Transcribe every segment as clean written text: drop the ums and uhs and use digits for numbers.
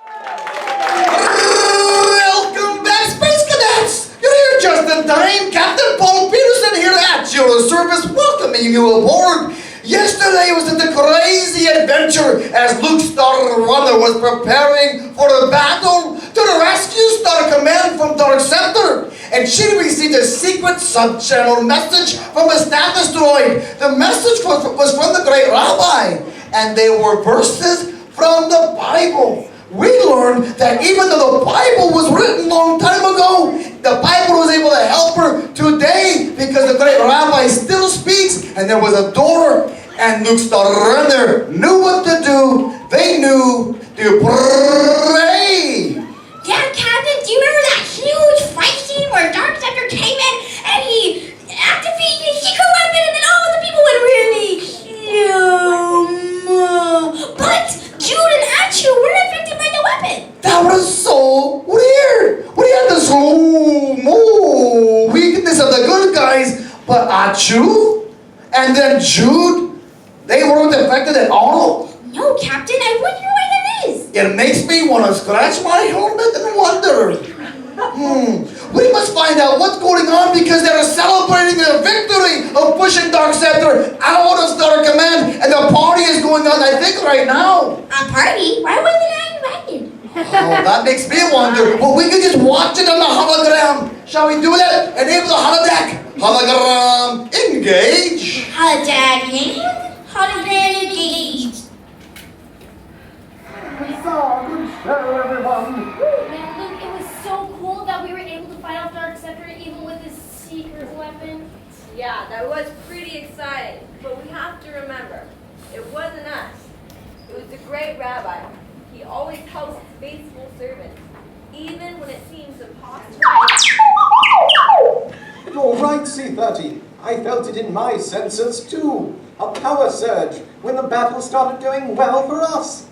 Welcome back, Space Cadets! You're here just in time. Captain Paul Peterson here at your service, welcoming you aboard. Yesterday was a crazy adventure as Luke Starrunner was preparing for a battle to the rescue Star Command from Dark Scepter. And she received a secret sub-channel message from a staff asteroid. The message was from the Great Rabbi, and they were verses from the Bible. We learned that even though the Bible was written a long time ago, the Bible was able to help her today because the Great Rabbi still speaks, and there was a door, and Luke Starrunner knew what to do. They knew to pray. Yeah, Captain, do you remember that huge fight scene where Dark Scepter came in and he activated his secret weapon and then all the people went really But Jude and Achu weren't affected by the weapon. That was so weird. We had the slow-mo weakness of the good guys, but Achu and then Jude, they weren't affected at all. No, Captain, I wonder why that is. It makes me want to scratch my helmet and wonder. We must find out what's going on because they're celebrating their victory of pushing Dark Scepter out of Star Command, and the party is going on, I think, right now. A party? Why wasn't I invited? Oh, that makes me wonder. Well, we can just watch it on the hologram. Shall we do that? Enable the holodeck. Hologram, engage. Holodeck, hologram engaged. We saw a good show, everyone. Man, Luke, it was so cool that we were able to fight off Dark Scepter even with his secret weapon. Yeah, that was pretty exciting. But we have to remember, it wasn't us. It was the great rabbi. He always helps his faithful servants, even when it seems impossible. You're right, C30. I felt it in my senses, too. A power surge when the battle started going well for us.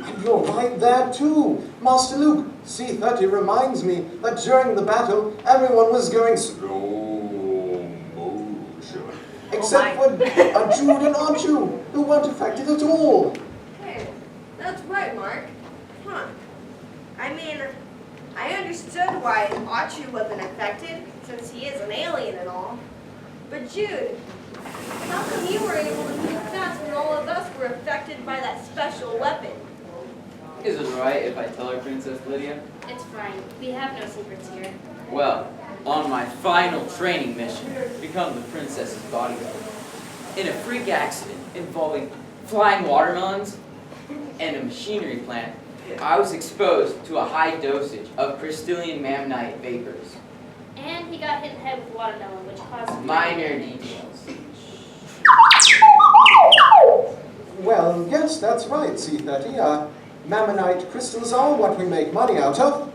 And you're right there, too. Master Luke, C30 reminds me that during the battle, everyone was going slow motion. Except for Jude and Achu, who weren't affected at all. Hey, that's right, Mark. Huh. I mean, I understood why Achu wasn't affected, since he is an alien and all. But Jude, how come you were able to move fast when all of us were affected by that special weapon? Is it right if I tell her, Princess Lydia? It's fine. We have no secrets here. Well, on my final training mission, become the princess's bodyguard. In a freak accident involving flying watermelons and a machinery plant, I was exposed to a high dosage of crystalline mammonite vapors. And he got hit in the head with watermelon, which caused Minor details. Well, yes, that's right, C30. Mammonite crystals are what we make money out of.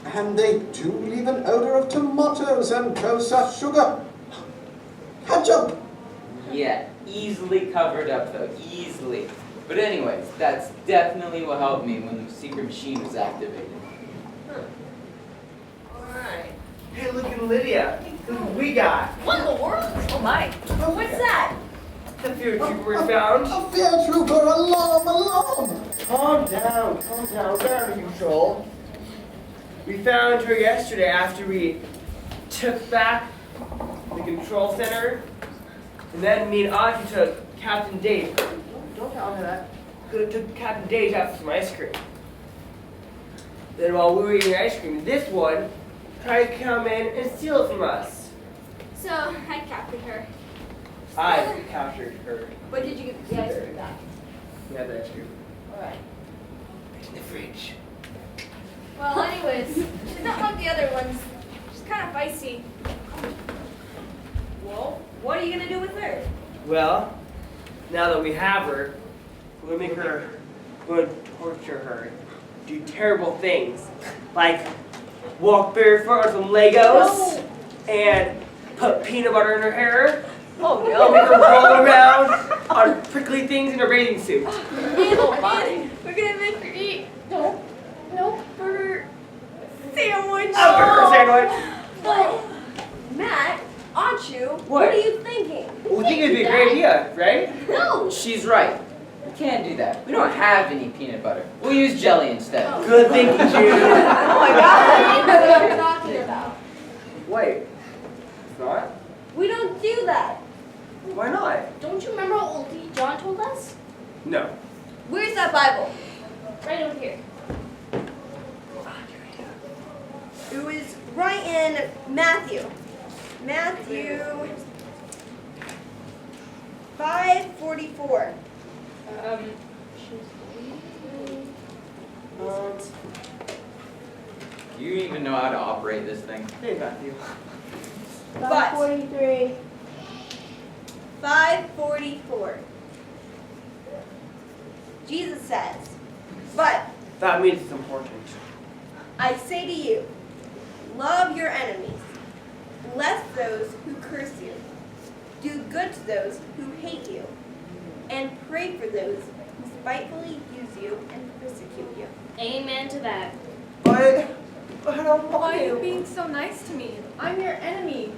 And they do leave an odor of tomatoes and processed sugar. Ketchup! Yeah, easily covered up though, easily. But anyways, that's definitely what helped me when the secret machine was activated. Alright. Hey, look at Lydia. Look what we got. What in the world? Oh my. What's that? The fear trooper we found. A fear trooper! Alarm! Alarm! Calm down. We're under control. We found her yesterday after we took back the control center. And then me and Audrey took Captain Dave. Don't tell her that. Took Captain Dave out for some ice cream. Then while we were eating ice cream, this one tried to come in and steal it from us. So I captured her. I captured her. But did you get the ice cream back? We had the ice cream. Alright. In the fridge. Well, anyways, she's not like the other ones. She's kind of feisty. Well, what are you gonna do with her? Well, now that we have her, we're gonna torture her, do terrible things, like walk barefoot on some Legos, and put peanut butter in her hair, Oh and make her roll around on prickly things in her bathing suit. Oh my. We're gonna make her eat. No, burger Sandwich. A burger sandwich. Well, Matt, Achu, What? what are you thinking? We think it'd be a great idea, right? No. She's right. We can't do that. We don't have any peanut butter. We'll use jelly instead. Good thinking, Jude. Oh my god! That's what I'm talking about. Wait. It's not? We don't do that. Why not? Don't you remember what old John told us? No. Where's that Bible? Right over here. It was right in Matthew. Matthew 5:44. Do you even know how to operate this thing? Hey, Matthew. But 43. 5:44. Jesus says, "But That means it's important. I say to you, love your enemies, bless those who curse you, do good to those who hate you, and pray for those who spitefully use you and persecute you." Amen to that. But I don't Why want are you to. being so nice to me? I'm your enemy.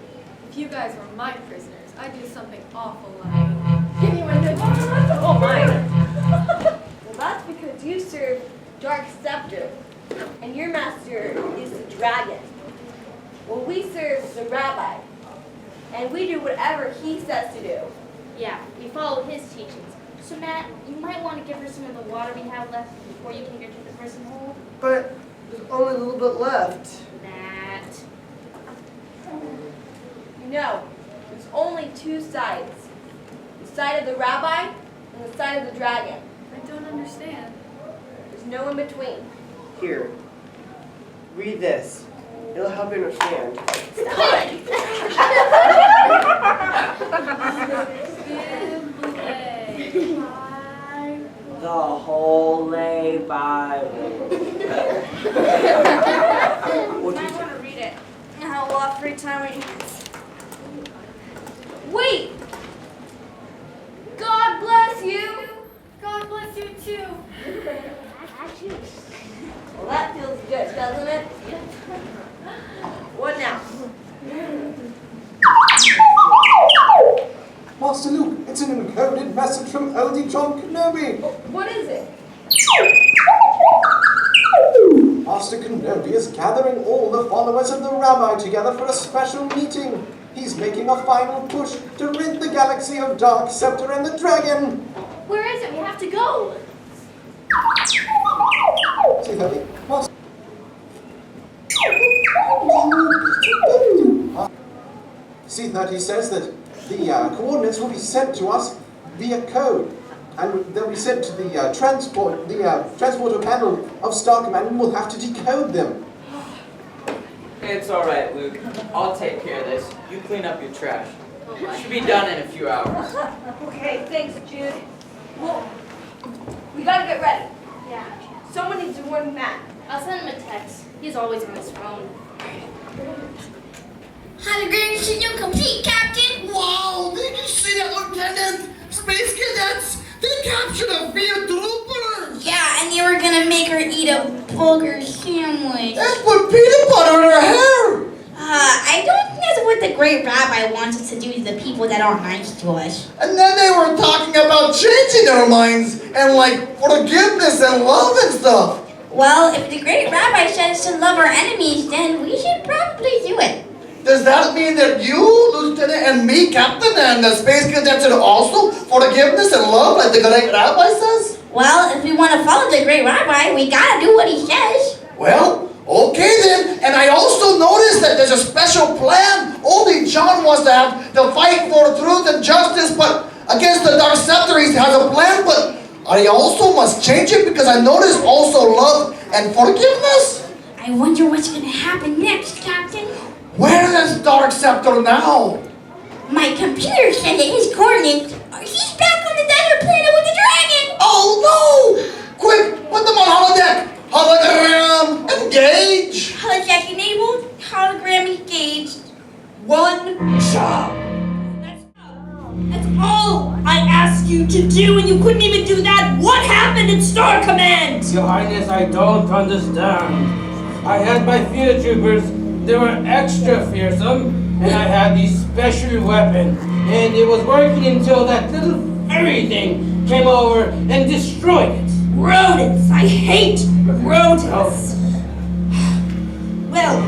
If you guys were my prisoners, I'd do something awful like give you a good Oh my. Well, that's because you serve Dark Scepter, and your master is the dragon. Well, we serve the rabbi, and we do whatever he says to do. Yeah, we follow his teachings. So Matt, you might want to give her some of the water we have left before you take her to the prison hold. But there's only a little bit left. Matt. You know, there's only two sides. The side of the rabbi and the side of the dragon. I don't understand. There's no in between. Here. Read this. It'll help you understand. The Holy Bible. What do you want to read it. How off free time we have. Wait! God bless you! God bless you too. Well, that feels good, doesn't it? What now? Master Luke, it's an encoded message from Oldie John Kenobi. What is it? Master Kenobi is gathering all the followers of the rabbi together for a special meeting. He's making a final push to rid the galaxy of Dark Scepter and the Dragon. Where is it? We have to go. C30, Master... C30 says that the coordinates will be sent to us via code, and they'll be sent to the transporter panel of Star Command, and we'll have to decode them. It's alright, Luke. I'll take care of this. You clean up your trash. Should be done in a few hours. Okay, thanks, Jude. Well, we gotta get ready. Yeah. Someone needs to warn Matt. I'll send him a text. He's always on his phone. Hologram mission complete, Captain! Wow, did you see that, Lieutenant? Space cadets, they captured a field trooper! Yeah, and they were gonna make her eat a burger sandwich. And put peanut butter in her hair! I don't think that's what the great rabbi wants us to do to the people that aren't nice to us. And then they were talking about changing their minds and like forgiveness and love and stuff. Well, if the great rabbi says to love our enemies, then we should probably do it. Does that mean that you, Lieutenant, and me, Captain, and the space cadets are also forgiveness and love like the great rabbi says? Well, if we want to follow the great rabbi, we gotta do what he says. Well, okay then. And I also noticed that there's a special plan only John wants to have to fight for truth and justice, but against the Dark Scepter he has a plan, but I also must change it because I noticed also love and forgiveness. I wonder what's gonna happen next, Captain. Where is Dark Scepter now? My computer said that his coordinates are he's back on the desert planet with the dragon. Oh no! Quick, put them on holodeck! Hologram, engage! Holodeck enabled, hologram engaged. One job. That's all I asked you to do, and you couldn't even do that. What happened in Star Command? Your Highness, I don't understand. I had my field troopers. They were extra fearsome. and I had this special weapon, and it was working until that little furry thing came over and destroyed it. Rodents! I hate rodents! Well,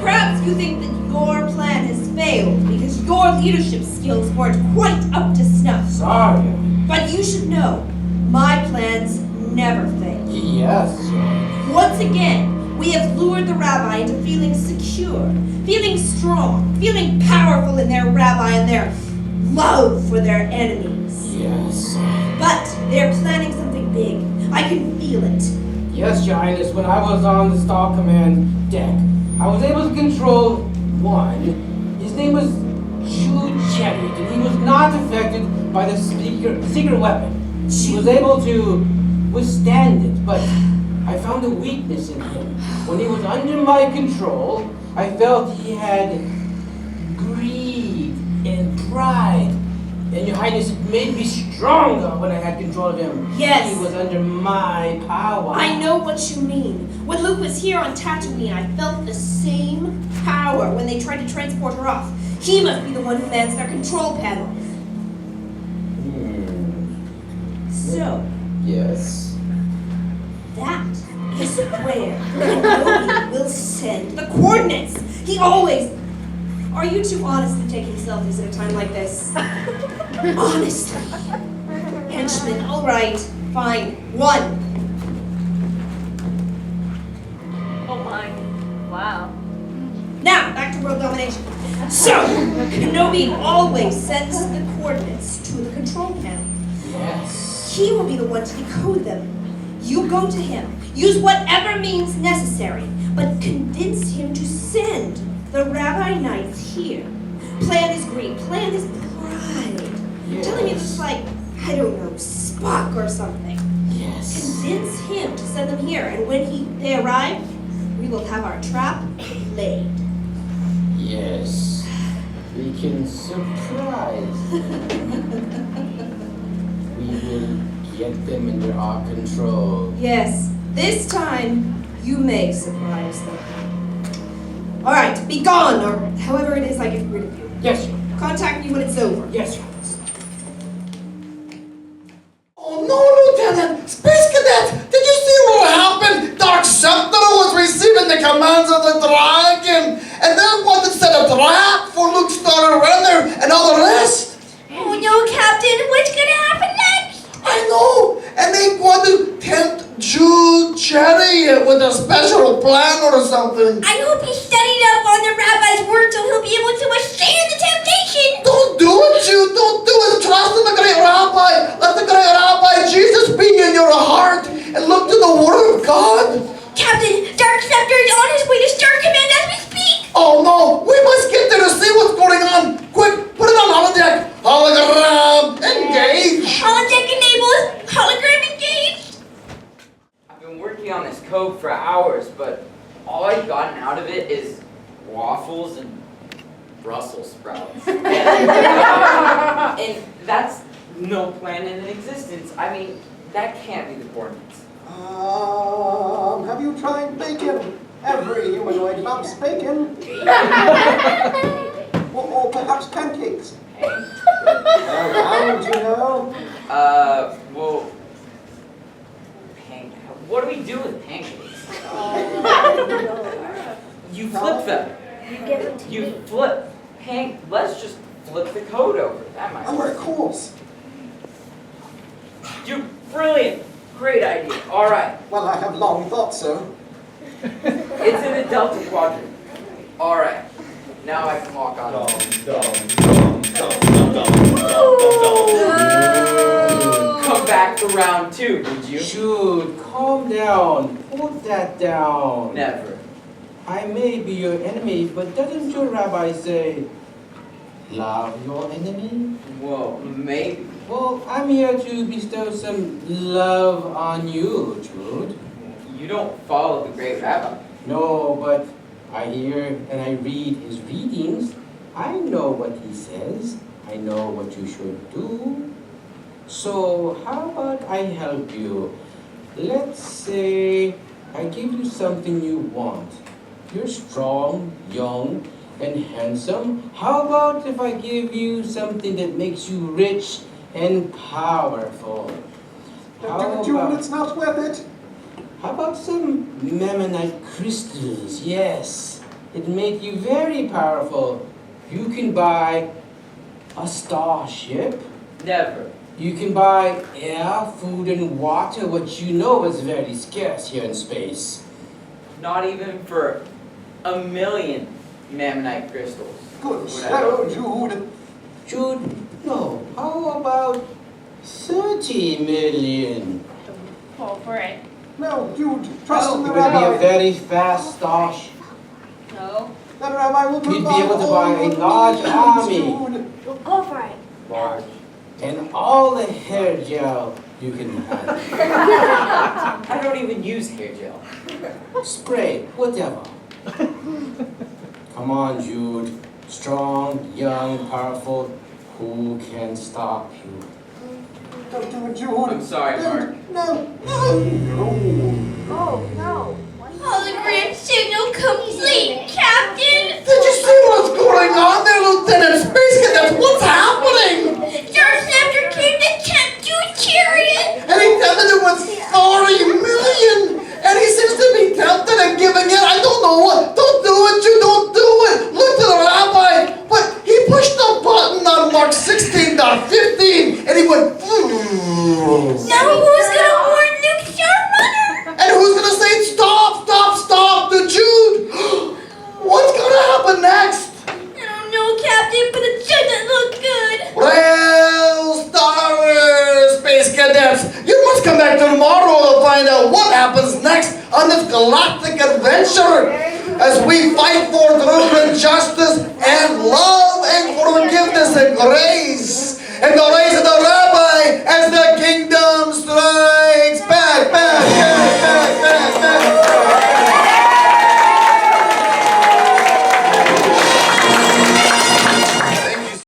perhaps you think that your plan has failed because your leadership skills weren't quite up to snuff. Sorry. But you should know, my plans never fail. Yes, sir. Once again, we have lured the rabbi into feeling secure, feeling strong, feeling powerful in their rabbi and their love for their enemies. Yes. But they're planning something big. I can feel it. Yes, Your Highness, when I was on the Star Command deck, I was able to control one. His name was Jude Chariot, and he was not affected by the secret weapon. He was able to withstand it, but I found a weakness in him. When he was under my control, I felt he had greed and pride. And Your Highness, it made me stronger when I had control of him. Yes. He was under my power. I know what you mean. When Luke was here on Tatooine, I felt the same power when they tried to transport her off. He must be the one who mans their control panel. So, Yes. that is where Kenobi will send the coordinates. He always... Are you two honestly taking selfies at a time like this? Honestly. Henchman, all right, fine. 1. Oh my. Wow. Now, back to world domination. So, Kenobi always sends the coordinates to the control panel. Yes. He will be the one to decode them. You go to him. Use whatever means necessary, but convince him to send the Rabbi Knights here. Plan is greed. Plan is pride. Yes. Telling me it's like, I don't know, Spock or something. Yes. Convince him to send them here, and when they arrive, we will have our trap laid. Yes. We can surprise them. We will get them under our control. Yes, this time you may surprise them. All right, be gone, or however it is I get rid of you. Yes, sir. Contact me when it's over. Yes, sir. Oh no, Lieutenant! Space Cadet! Did you see what happened? Dark Scepter was receiving the commands of the dragon, and they wanted to set a trap for Luke Skywalker and all the rest. Oh no, Captain, what's gonna happen next? I know, and they want to tempt Jude Chariot with a special plan or something. I hope he studied up on the rabbi's word so he'll be able to withstand the temptation. Don't do it, Jude! Don't do it! Trust in the great rabbi! Let the great rabbi Jesus be in your heart and look to the word of God! Captain, Dark Scepter is on his way to Star Command as we speak. Oh no! We must get there to see what's going on! Quick, put it on holodeck! Hologram engage! Holodeck enabled. Hologram engaged. I've been working on this code for hours, but all I've gotten out of it is waffles and Brussels sprouts. And that's no plan in existence. I mean, that can't be the coordinates. Have you tried bacon? Every humanoid loves bacon. or perhaps pancakes. Around, you know. Well, what do we do with pancakes? You flip them. You give them to You me. flip. Let's just flip the code over. That might Of work. course. You're brilliant. Great idea. All right. Well, I have long thought so. It's in the Delta Quadrant. All right. Now I can walk on. Come back for round 2, would you? Jude, calm down. Put that down. Never. I may be your enemy, but doesn't your rabbi say, love your enemy? Well, maybe. Well, I'm here to bestow some love on you, Jude. You don't follow the great rabbi. No, but I hear and I read his readings. I know what he says. I know what you should do. So how about I help you? Let's say I give you something you want. You're strong, young, and handsome? How about if I give you something that makes you rich and powerful? Jude, it's not worth it. How about some Memmonite crystals? Yes, it make you very powerful. You can buy a starship. Never. You can buy air, food, and water, which you know is very scarce here in space. Not even for 1,000,000 Mammonite crystals. Good would I shadow, go. Jude. Jude, no. How about 30 million? Fall for it. No, Jude, trust in It the would be a rabbi. very fast starship. No. The rabbi will You'd be provide able to all buy a your large needs, army. Jude. Go for it. Large. And all the hair gel you can have. I don't even use hair gel. Spray, whatever. Come on, Jude. Strong, young, powerful. Who can stop you? Don't do it, Jude. I'm sorry, Mark. No. Oh, no. Hologram signal complete, Captain. Did you see what's going on there, Lieutenant Space Cadet? What's happening? Dark Scepter came to tempt you, Chariot. And he tempted it with 40 million. And he seems to be tempted and giving in. I don't know what. Don't do it, you don't do it. Look to the rabbi. But he pushed the button on Mark 16.15 and he went. Now who's gonna warn Luke Runner? And who's gonna say stop, stop, stop to Jude? What's gonna happen next? I don't know, Captain, but it doesn't look good. Well, Star Wars Space Cadets, you must come back tomorrow to find out what happens next on this galactic adventure as we fight for truth and justice and love and forgiveness and grace. And the race of the